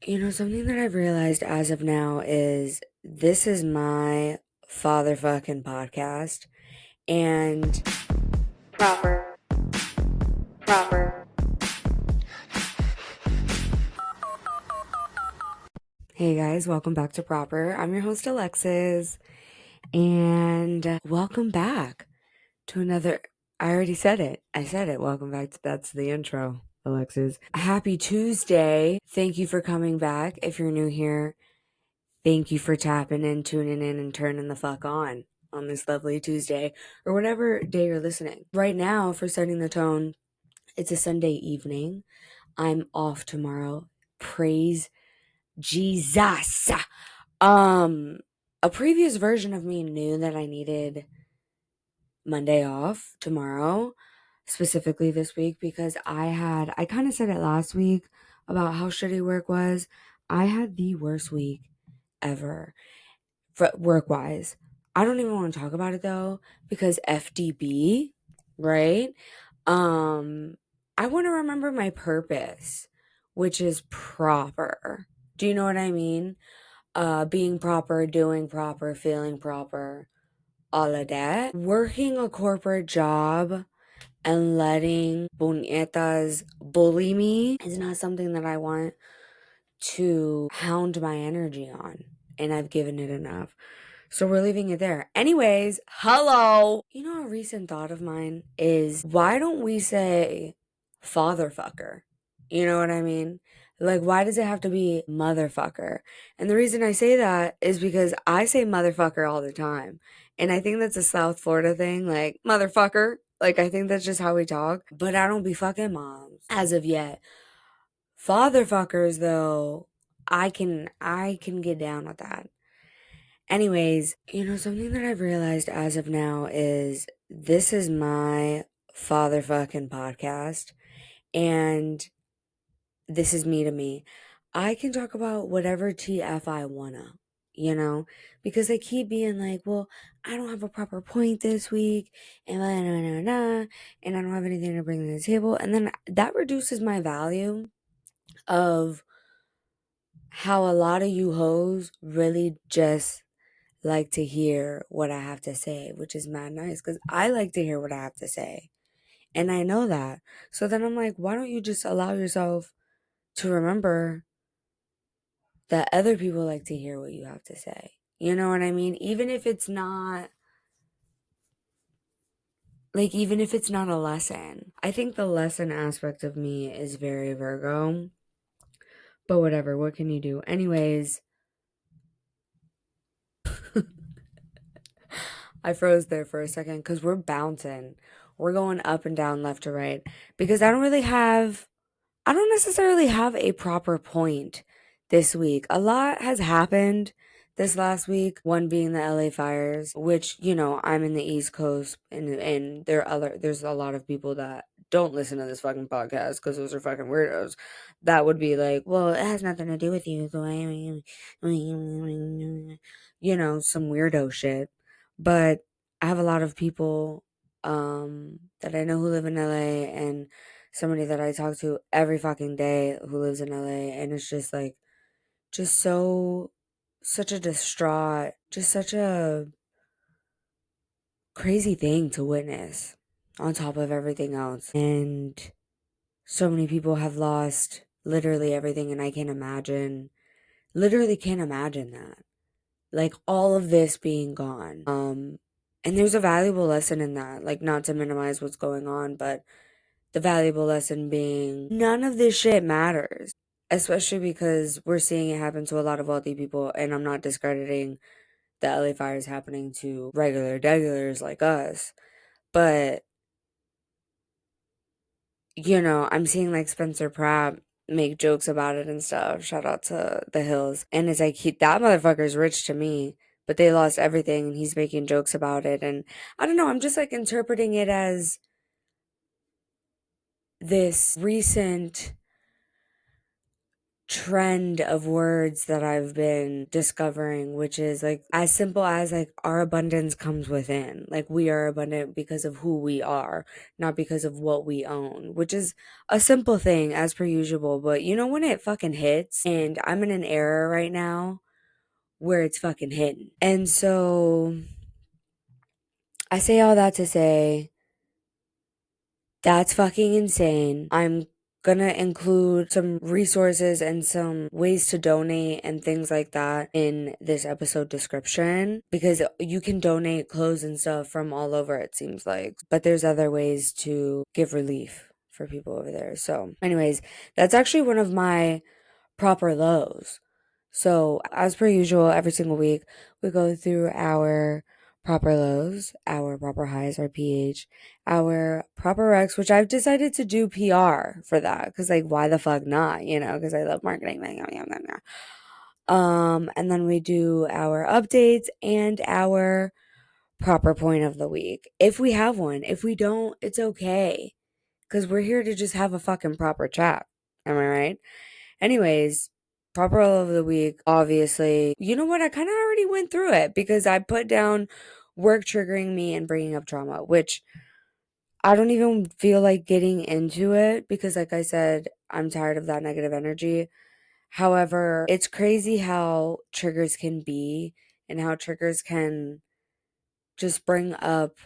Something that I've realized as of now is this is my father fucking podcast. And proper, proper. Hey guys, welcome back to Proper. I'm your host, Alexis. And welcome back to another. I already said it. I said it. Welcome back. That's the intro, Alexis. Happy Tuesday. Thank you for coming back. If you're new here, thank you for tapping in, tuning in, and turning the fuck on this lovely Tuesday or whatever day you're listening. Right now, for setting the tone, it's a Sunday evening. I'm off tomorrow. Praise Jesus. A previous version of me knew that I needed Monday off tomorrow, specifically this week, because I kind of said it last week about how shitty work was. I had the worst week ever. Work wise. I don't even want to talk about it though, because FDB, right? I want to remember my purpose, which is proper. Do you know what I mean? Being proper, doing proper, feeling proper, all of that. Working a corporate job and letting puñetas bully me is not something that I want to hound my energy on. And I've given it enough. So we're leaving it there. Anyways, hello. A recent thought of mine is why don't we say fatherfucker? You know what I mean? Like, why does it have to be motherfucker? And the reason I say that is because I say motherfucker all the time. And I think that's a South Florida thing, like, motherfucker. Like, I think that's just how we talk. But I don't be fucking moms as of yet. Fatherfuckers, though, I can get down with that. Anyways, something that I've realized as of now is this is my father fucking podcast. And this is me to me. I can talk about whatever TF I wanna, because they keep being like, well, I don't have a proper point this week, and blah, blah, blah, blah, and I don't have anything to bring to the table. And then that reduces my value of how a lot of you hoes really just like to hear what I have to say, which is mad nice because I like to hear what I have to say. And I know that. So then I'm like, why don't you just allow yourself to remember that other people like to hear what you have to say? You know what I mean? Even if it's not a lesson. I think the lesson aspect of me is very Virgo. But whatever, what can you do? Anyways, I froze there for a second because we're bouncing. We're going up and down, left to right. Because I don't necessarily have a proper point this week. A lot has happened this last week, one being the LA fires, which, I'm in the East Coast and there's a lot of people that don't listen to this fucking podcast because those are fucking weirdos. That would be like, well, it has nothing to do with you. So some weirdo shit. But I have a lot of people that I know who live in LA and somebody that I talk to every fucking day who lives in LA, and it's just like such a distraught, just such a crazy thing to witness on top of everything else. And so many people have lost literally everything, and I can't imagine, literally can't imagine that. Like all of this being gone. And there's a valuable lesson in that, like not to minimize what's going on, but the valuable lesson being none of this shit matters, especially because we're seeing it happen to a lot of wealthy people. And I'm not discrediting the LA fires happening to regulars like us, but I'm seeing like Spencer Pratt make jokes about it and stuff. Shout out to the Hills. And it's like that motherfucker's rich to me, but they lost everything and he's making jokes about it. And I don't know, I'm just like interpreting it as this recent trend of words that I've been discovering, which is like as simple as like our abundance comes within. Like we are abundant because of who we are, not because of what we own, which is a simple thing as per usual. But you know, when it fucking hits, and I'm in an era right now where it's fucking hitting. And so I say all that to say that's fucking insane. I'm gonna include some resources and some ways to donate and things like that in this episode description because you can donate clothes and stuff from all over, it seems like. But there's other ways to give relief for people over there. So, anyways, that's actually one of my proper lows. So, as per usual, every single week we go through our proper lows, our proper highs, our pH, our proper recs, which I've decided to do PR for that because, like, why the fuck not? You know, because I love marketing. And then we do our updates and our proper point of the week if we have one. If we don't, it's okay because we're here to just have a fucking proper chat. Am I right? Anyways, proper roll of the week, obviously. You know what? I kind of already went through it because I put down work triggering me and bringing up trauma, which I don't even feel like getting into it because, like I said, I'm tired of that negative energy. However, it's crazy how triggers can be and how triggers can just bring up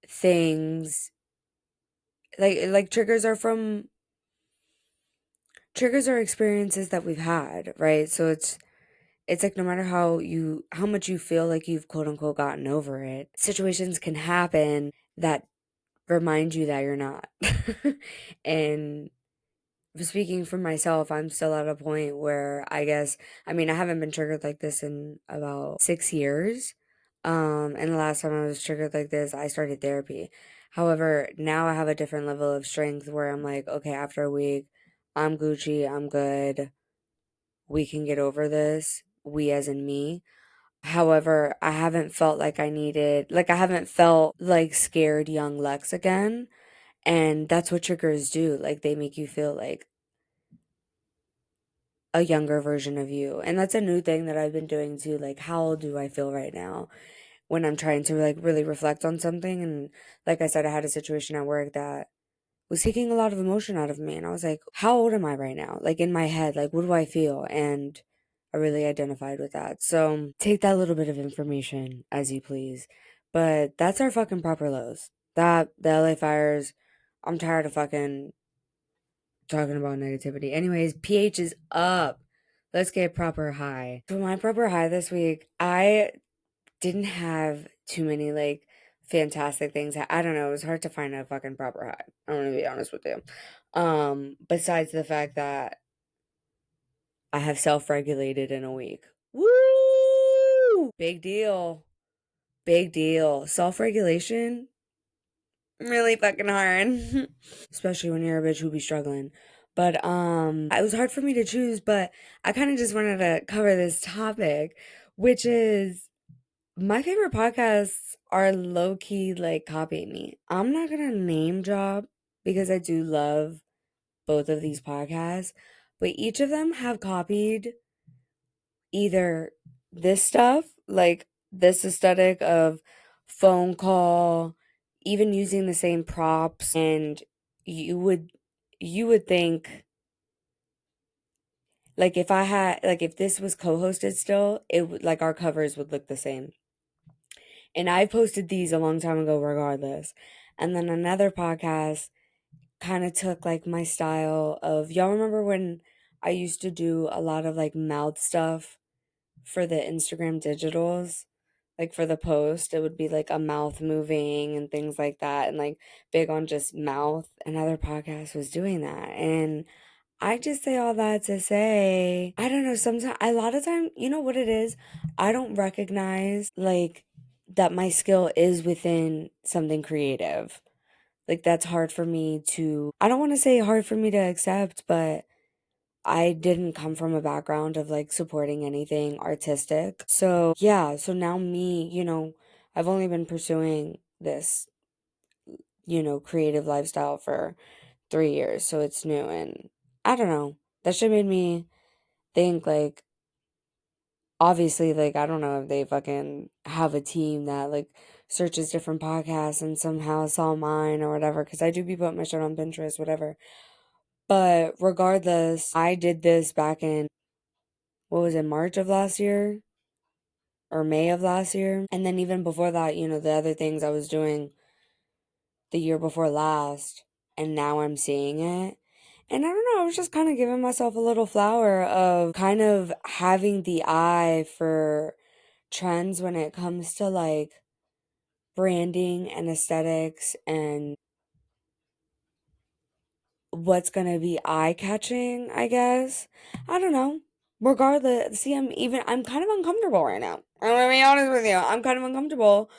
things like triggers are experiences that we've had, right? So it's like no matter how much you feel like you've quote unquote gotten over it, situations can happen that remind you that you're not. And speaking for myself, I'm still at a point where I mean, I haven't been triggered like this in about 6 years. And the last time I was triggered like this, I started therapy. However, now I have a different level of strength where I'm like, okay, after a week, I'm Gucci, I'm good, we can get over this, we as in me. However, I haven't felt like I haven't felt like scared young Lex again. And that's what triggers do. Like, they make you feel like a younger version of you. And that's a new thing that I've been doing too. Like, how old do I feel right now when I'm trying to like really reflect on something? And like I said, I had a situation at work that was taking a lot of emotion out of me. And I was like, how old am I right now? Like in my head, like what do I feel? And I really identified with that. So take that little bit of information as you please. But that's our fucking proper lows. That the LA fires, I'm tired of fucking talking about negativity. Anyways, pH is up. Let's get proper high. For my proper high this week, I didn't have too many like fantastic things. I don't know. It was hard to find a fucking proper high. I'm gonna be honest with you. Besides the fact that I have self-regulated in a week. Woo! Big deal. Big deal. Self-regulation really fucking hard. Especially when you're a bitch who be struggling. But it was hard for me to choose, but I kind of just wanted to cover this topic, which is my favorite podcasts are low key like copying me. I'm not gonna name drop because I do love both of these podcasts, but each of them have copied either this stuff, like this aesthetic of phone call, even using the same props, and you would you would think like if this was co-hosted still, it would like our covers would look the same. And I posted these a long time ago regardless. And then another podcast kind of took like my style of y'all remember when I used to do a lot of like mouth stuff for the Instagram digitals? Like for the post, it would be like a mouth moving and things like that, and like big on just mouth. Another podcast was doing that. And I just say all that to say, I don't know, sometimes, a lot of time, you know what it is? I don't recognize like that my skill is within something creative. Like that's hard for me to, I don't want to say hard for me to accept, but I didn't come from a background of like supporting anything artistic. So, yeah, so now me, I've only been pursuing this, creative lifestyle for 3 years. So it's new and I don't know. That shit made me think, like, obviously, like, I don't know if they fucking have a team that, like, searches different podcasts and somehow saw mine or whatever, because I do be putting my shit on Pinterest, whatever. But regardless, I did this back in, what was it, March of last year? Or May of last year? And then even before that, the other things I was doing the year before last, and now I'm seeing it. And I don't know, I was just kind of giving myself a little flower of kind of having the eye for trends when it comes to like branding and aesthetics and what's going to be eye catching, I guess. I don't know. Regardless, see, I'm kind of uncomfortable right now. I'm going to be honest with you. I'm kind of uncomfortable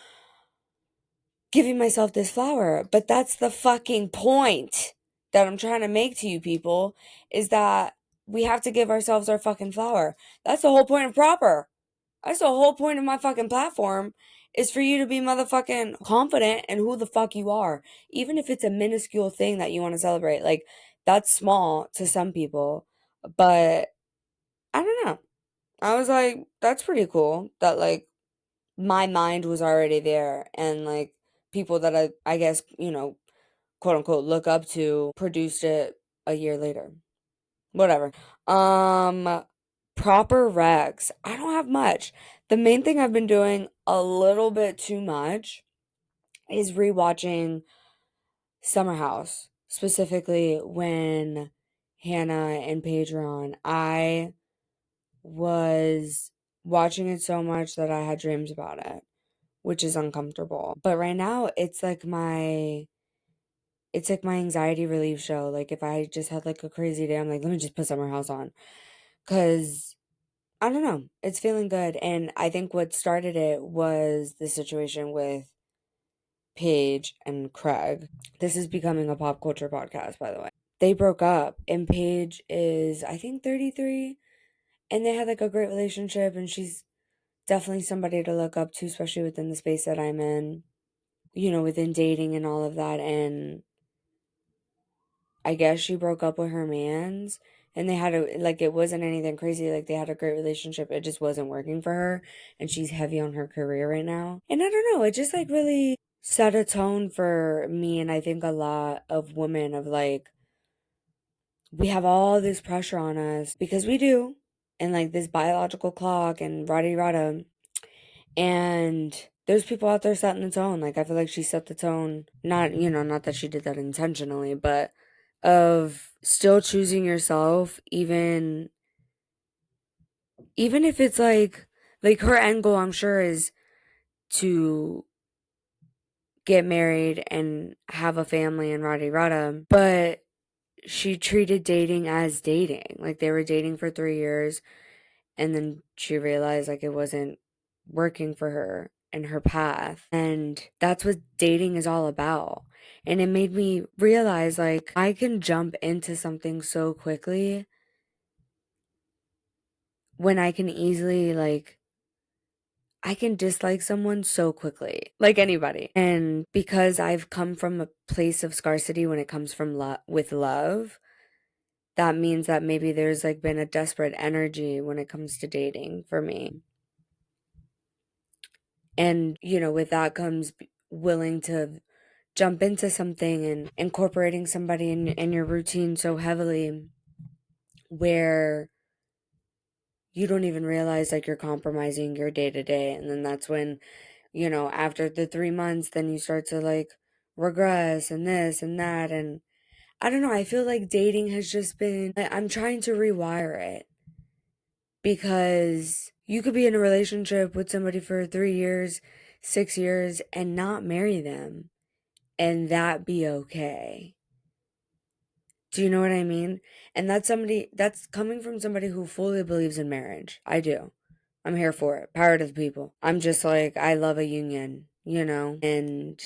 giving myself this flower. But that's the fucking point that I'm trying to make to you people, is that we have to give ourselves our fucking flower. That's the whole point of proper. That's the whole point of my fucking platform, is for you to be motherfucking confident in who the fuck you are. Even if it's a minuscule thing that you want to celebrate. Like, that's small to some people. But I don't know. I was like, that's pretty cool that like my mind was already there, and like people that I guess, quote unquote look up to produced it a year later. Whatever. Um Proper recs. I don't have much. The main thing I've been doing a little bit too much is rewatching Summer House, specifically when Hannah and Paige were on. I was watching it so much that I had dreams about it, which is uncomfortable. But right now it's like my anxiety relief show. Like if I just had like a crazy day, I'm like, let me just put Summer House on. Cause I don't know, it's feeling good. And I think what started it was the situation with Paige and Craig. This is becoming a pop culture podcast, by the way. They broke up, and Paige is, I think, 33, and they had like a great relationship, and she's definitely somebody to look up to, especially within the space that I'm in, within dating and all of that. And I guess she broke up with her mans, and they had like, it wasn't anything crazy. Like, they had a great relationship. It just wasn't working for her, and she's heavy on her career right now. And I don't know, it just like really set a tone for me, and I think a lot of women, of like, we have all this pressure on us because we do, and like this biological clock and rada rada. And there's people out there setting the tone. Like, I feel like she set the tone, not that she did that intentionally, but of still choosing yourself, even if it's like her end goal, I'm sure, is to get married and have a family and rada rada. But she treated dating as dating. Like, they were dating for 3 years, and then she realized like it wasn't working for her and her path. And that's what dating is all about. And it made me realize like I can jump into something so quickly when I can easily, like, I can dislike someone so quickly, like anybody. And because I've come from a place of scarcity when it comes from with love, that means that maybe there's like been a desperate energy when it comes to dating for me. And, with that comes willing to jump into something and incorporating somebody in your routine so heavily where you don't even realize like you're compromising your day to day. And then that's when, after the 3 months, then you start to like regress and this and that. And I don't know, I feel like dating has just been, I'm trying to rewire it, because you could be in a relationship with somebody for 3 years, 6 years, and not marry them, and that be okay. Do you know what I mean? And that's coming from somebody who fully believes in marriage. I do. I'm here for it. Power to the people. I'm just like, I love a union, and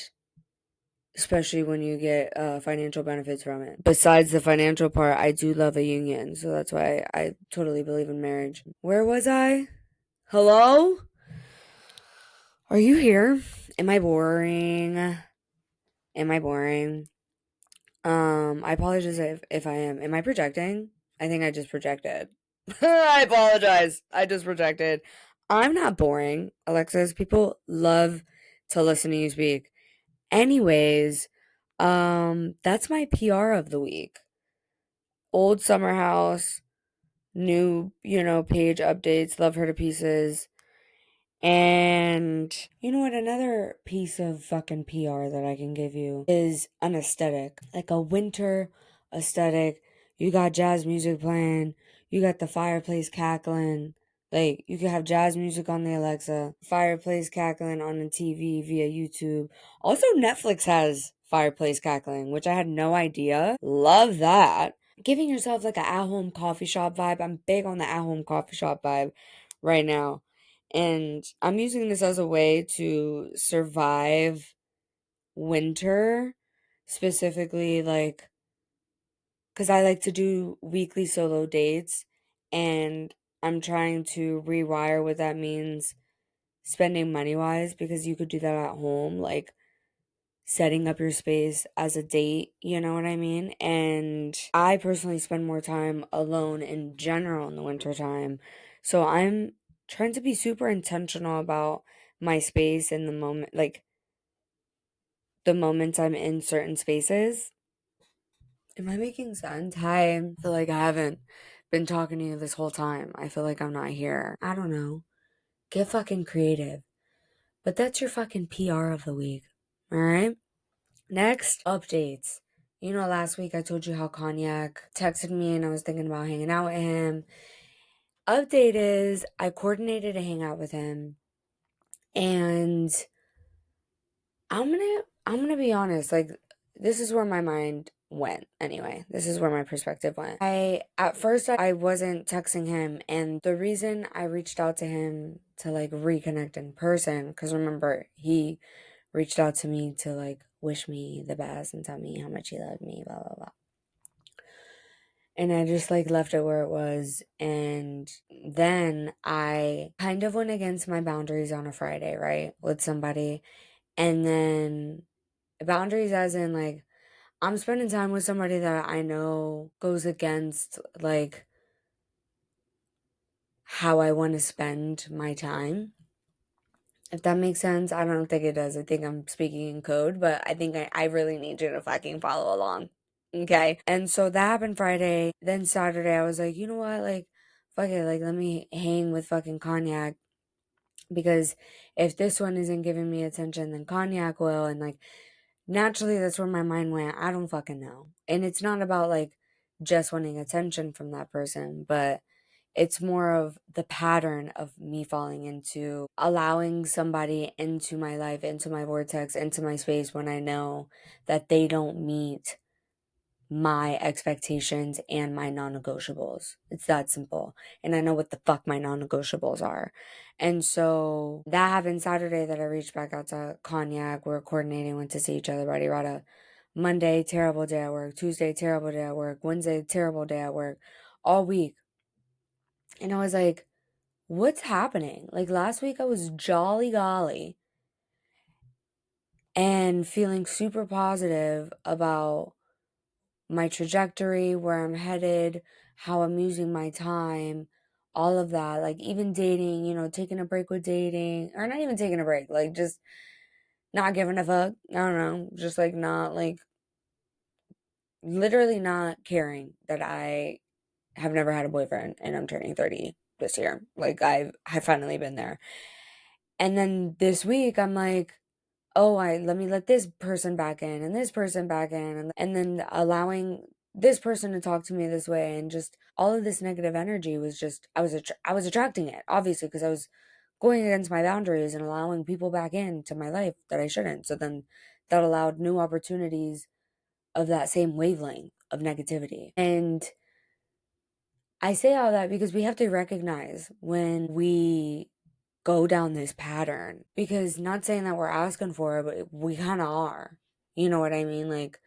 especially when you get financial benefits from it. Besides the financial part, I do love a union. So that's why I totally believe in marriage. Where was I? Hello? Are you here? Am I boring? Am I boring? I apologize if I am. Am I projecting? I think I just projected. I apologize. I just projected. I'm not boring, Alexis. People love to listen to you speak. Anyways, that's my PR of the week. Old summer house, new, page updates, love her to pieces. And you know what? Another piece of fucking PR that I can give you is an aesthetic, like a winter aesthetic. You got jazz music playing, you got the fireplace cackling. Like, you could have jazz music on the Alexa, fireplace cackling on the TV via YouTube. Also, Netflix has fireplace cackling, which I had no idea. Love that. Giving yourself like an at home coffee shop vibe. I'm big on the at home coffee shop vibe right now. And I'm using this as a way to survive winter, specifically, like, because I like to do weekly solo dates, and I'm trying to rewire what that means spending money wise, because you could do that at home, like setting up your space as a date, you know what I mean? And I personally spend more time alone in general in the wintertime. So I'm trying to be super intentional about my space and the moment, like the moments I'm in certain spaces. Am I making sense? Hi. I feel like I haven't been talking to you this whole time. I feel like I'm not here. I don't know. Get fucking creative. But that's your fucking PR of the week. All right? Next, updates. You know, last week I told you how Cognac texted me and I was thinking about hanging out with him. Update is I coordinated a hangout with him, and I'm gonna be honest, like, this is where my mind went anyway. This is where my perspective went. At first I wasn't texting him, and the reason I reached out to him to like reconnect in person, because remember, he reached out to me to like wish me the best and tell me how much he loved me, blah blah blah. And I just like left it where it was. And then I kind of went against my boundaries on a Friday, right? With somebody. And then boundaries as in like I'm spending time with somebody that I know goes against like how I want to spend my time. If that makes sense, I don't think it does. I think I'm speaking in code, but I think I really need you to fucking follow along. Okay. And so that happened Friday. Then Saturday, I was like, you know what? Like, fuck it. Like, let me hang with fucking Cognac, because if this one isn't giving me attention, then Cognac will. And like, naturally, that's where my mind went. I don't fucking know. And it's not about like just wanting attention from that person, but it's more of the pattern of me falling into allowing somebody into my life, into my vortex, into my space when I know that they don't meet my expectations and my non-negotiables. It's that simple. And I know what the fuck my non-negotiables are. And so that happened Saturday that I reached back out to Cognac. We're coordinating when to see each other, buddy. Rada. Monday, terrible day at work. Tuesday, terrible day at work. Wednesday, terrible day at work. All week. And I was like, what's happening? Like last week I was jolly golly and feeling super positive about my trajectory, where I'm headed, how I'm using my time, all of that. Like even dating, taking a break with dating, or not even taking a break, like just not giving a fuck. I don't know, just like not like literally not caring that I have never had a boyfriend and I'm turning 30 this year. Like I've finally been there. And then this week I'm like, oh, I let me let this person back in and this person back in, and then allowing this person to talk to me this way, and just all of this negative energy was just I was attracting it, obviously, because I was going against my boundaries and allowing people back into my life that I shouldn't. So then that allowed new opportunities of that same wavelength of negativity. And I say all that because we have to recognize when we go down this pattern, because not saying that we're asking for it, but we kind of are. You know what I mean? Like,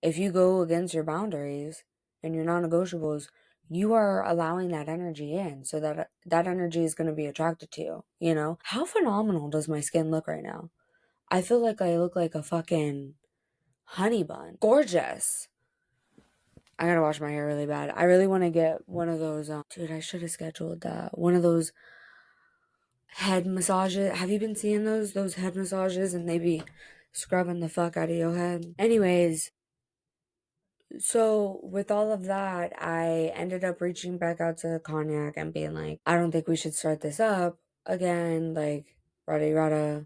if you go against your boundaries and your non-negotiables, you are allowing that energy in, so that energy is going to be attracted to you. How phenomenal does my skin look right now? I feel like I look like a fucking honey bun. Gorgeous. I gotta wash my hair really bad. I really want to get one of those. Dude, I should have scheduled that. One of those head massages. Have you been seeing those head massages, and they be scrubbing the fuck out of your head? Anyways, so with all of that, I ended up reaching back out to Cognac and being like, I don't think we should start this up again. Like, rada rada.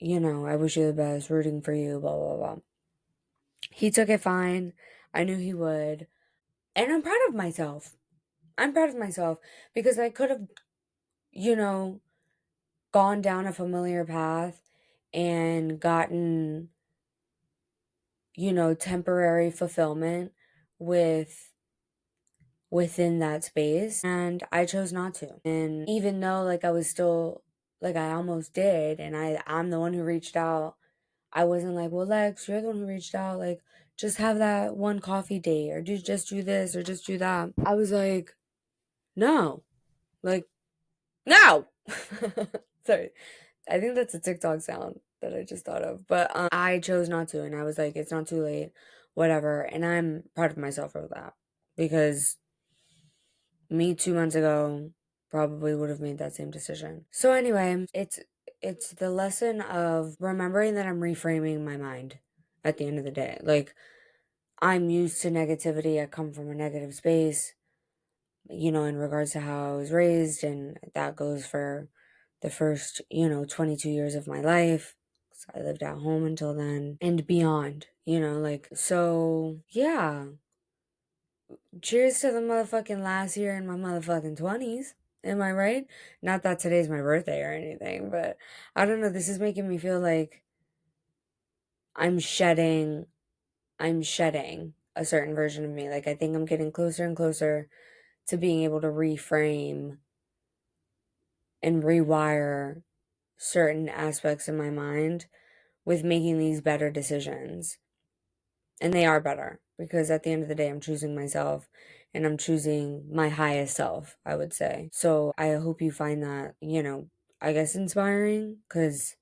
I wish you the best, rooting for you, blah blah blah. He took it fine. I knew he would. And I'm proud of myself. I'm proud of myself because I could have, you know, gone down a familiar path and gotten, temporary fulfillment with within that space, and I chose not to. And even though like I was still like I almost did, and I'm the one who reached out, I wasn't like, well, Lex, you're the one who reached out, like just have that one coffee date or do this or just do that. I was like, no. Like, no. Sorry. I think that's a TikTok sound that I just thought of. But I chose not to, and I was like, it's not too late, whatever. And I'm proud of myself for that because me 2 months ago probably would have made that same decision. So anyway, it's the lesson of remembering that I'm reframing my mind at the end of the day. Like, I'm used to negativity. I come from a negative space, in regards to how I was raised, and that goes for the first, 22 years of my life. So I lived at home until then and beyond, like, so yeah. Cheers to the motherfucking last year in my motherfucking 20s. Am I right? Not that today's my birthday or anything, but I don't know. This is making me feel like I'm shedding, I'm shedding a certain version of me. Like, I think I'm getting closer and closer to being able to reframe and rewire certain aspects of my mind with making these better decisions. And they are better because at the end of the day, I'm choosing myself and I'm choosing my highest self, I would say. So I hope you find that, I guess inspiring, because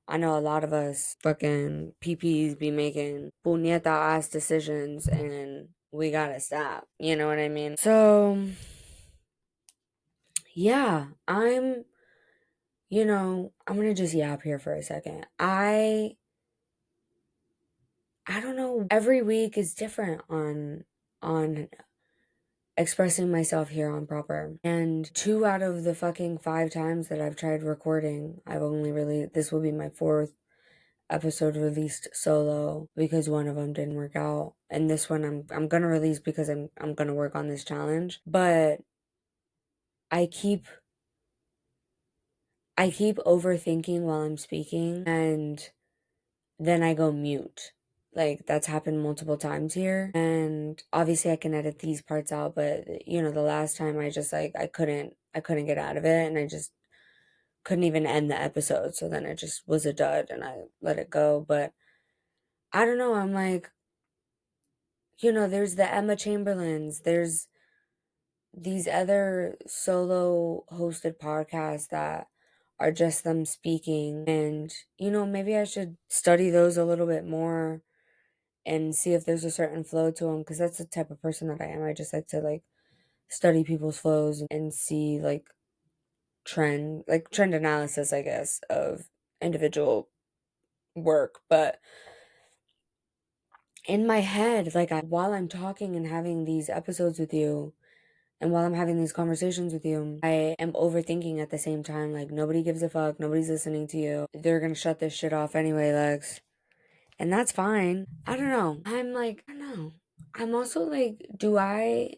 I know a lot of us fucking PPs be making puñeta ass decisions and we gotta stop. You know what I mean? So, yeah, I'm gonna just yap here for a second. I don't know. Every week is different on expressing myself here on Proper. And 2 out of the fucking 5 times that I've tried recording, I've only really this will be my 4th episode released solo because one of them didn't work out. And this one I'm gonna release because I'm gonna work on this challenge. But I keep I keep overthinking while I'm speaking, and then I go mute. Like, that's happened multiple times here. And obviously I can edit these parts out, but the last time I just like I couldn't get out of it, and I just couldn't even end the episode. So then it just was a dud and I let it go. But I don't know, I'm like, there's the Emma Chamberlains, there's these other solo hosted podcasts that are just them speaking, and maybe I should study those a little bit more and see if there's a certain flow to them, because that's the type of person that I am. I just like to like study people's flows and see like trend analysis, I guess, of individual work. But in my head, like while I'm talking and having these episodes with you, and while I'm having these conversations with you, I am overthinking at the same time. Like, nobody gives a fuck. Nobody's listening to you. They're gonna shut this shit off anyway, Lex. And that's fine. I don't know. I'm like, I don't know. I'm also like, I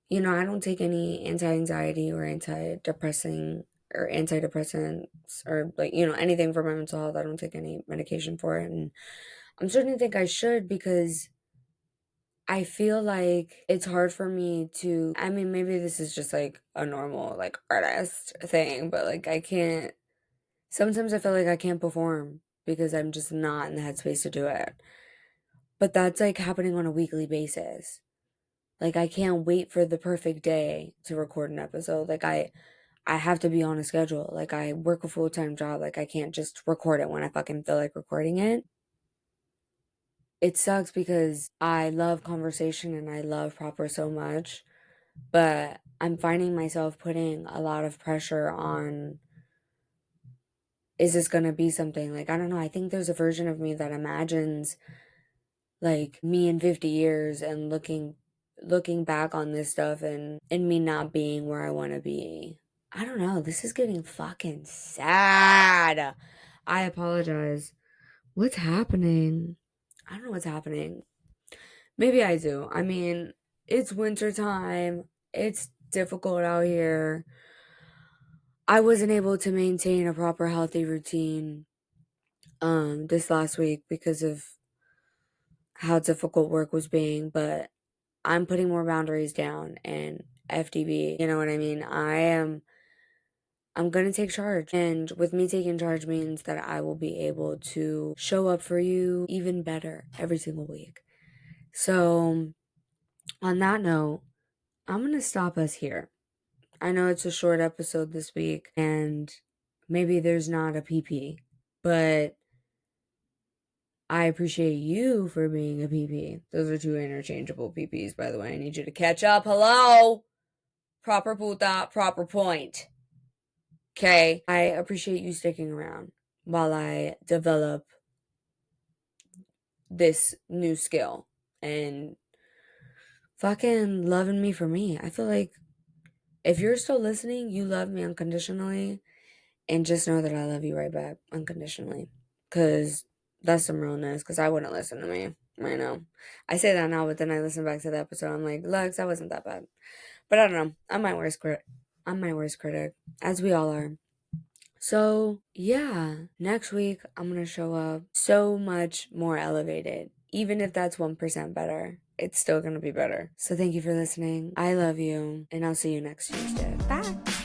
don't take any anti-anxiety or antidepressing or antidepressants or like, anything for my mental health. I don't take any medication for it. And I'm starting to think I should, because I feel like it's hard for me to, I mean, maybe this is just like a normal like artist thing, but like sometimes I feel like I can't perform because I'm just not in the headspace to do it. But that's like happening on a weekly basis. Like, I can't wait for the perfect day to record an episode. Like, I have to be on a schedule. Like, I work a full-time job. Like, I can't just record it when I fucking feel like recording it. it sucks because I love conversation and I love Proper so much, but I'm finding myself putting a lot of pressure on, is this gonna be something? Like, I don't know. I think there's a version of me that imagines like me in 50 years and looking back on this stuff and me not being where I want to be. I don't know. This is getting fucking sad. I apologize. What's happening? I don't know what's happening. Maybe I do. I mean, it's winter time. It's difficult out here. I wasn't able to maintain a proper healthy routine this last week because of how difficult work was being, but I'm putting more boundaries down and FDB, you know what I mean? I'm going to take charge. And with me taking charge means that I will be able to show up for you even better every single week. So, on that note, I'm going to stop us here. I know it's a short episode this week and maybe there's not a PP, but I appreciate you for being a PP. Those are two interchangeable PPs, by the way. I need you to catch up. Hello? Proper puta, proper point. Okay? I appreciate you sticking around while I develop this new skill and fucking loving me for me. I feel like if you're still listening, you love me unconditionally. And just know that I love you right back unconditionally. Because that's some realness. Because I wouldn't listen to me. I know. I say that now, but then I listen back to the episode. I'm like, Lex, that wasn't that bad. But I don't know. I'm my worst critic. As we all are. So, yeah. Next week, I'm going to show up so much more elevated. Even if that's 1% better, it's still going to be better. So, thank you for listening. I love you. And I'll see you next Tuesday. Bye.